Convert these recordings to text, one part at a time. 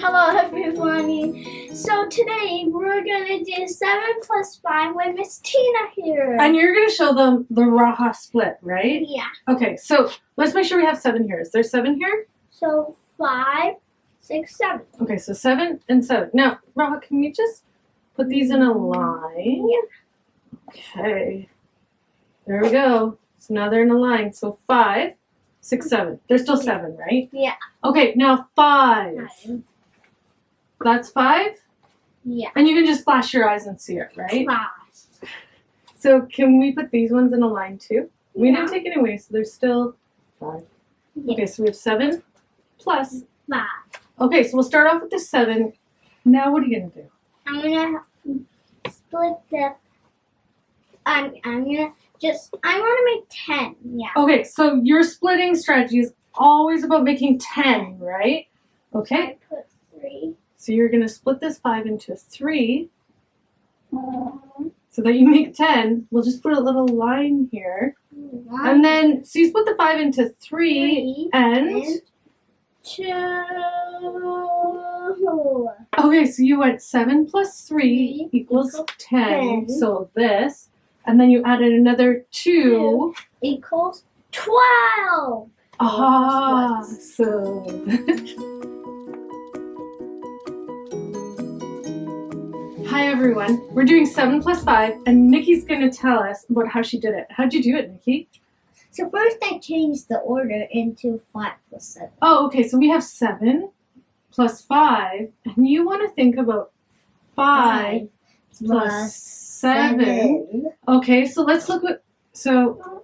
Hello everyone. So today we're gonna do 7 plus 5 with Miss Tina here. And you're going to show them the Raha split, right? Yeah. Okay, so let's make sure we have 7 here. Is there 7 here? So 5, 6, 7. Okay, so 7 and 7. Now, Raha, can you just put these in a line? Yeah. Okay. There we go. So now they're in a line. So 5, 6, 7. There's still 7, right? Yeah. Okay, now 5. 9. That's 5? Yeah. And you can just flash your eyes and see it, right? 5. So can we put these ones in a line too? We Yeah. didn't take it away, so there's still 5. Yeah. Okay, so we have 7 plus. 5. Okay, so we'll start off with the 7. Now what are you going to do? I'm gonna split the. I'm gonna make 10. Yeah. Okay, so your splitting strategy is always about making 10, right? Okay, I put 3. so you're going to split this 5 into 3 so that you make 10. We'll just put a little line here. And then, so you split the 5 into 3 and... 2. Okay, so you went 7 plus 3 equals 10. 10. So this. And then you added another 2. Equals 12. Awesome. Hi everyone. We're doing 7 plus 5 and Nikki's going to tell us about how she did it. How'd you do it, Nikki? So first I changed the order into 5 plus 7. Oh, okay. So we have 7 plus 5 and you want to think about 5 plus 7. Okay, so let's look at, so,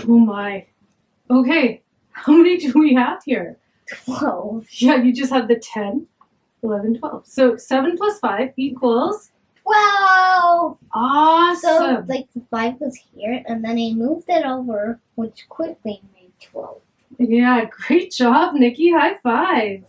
oh my. Okay, how many do we have here? 12. Yeah, you just have the 10, 11, 12. So 7 plus 5 equals, 12! awesome. So like the 5 was here and then I moved it over, which quickly made 12. Yeah, great job, Nikki. High five.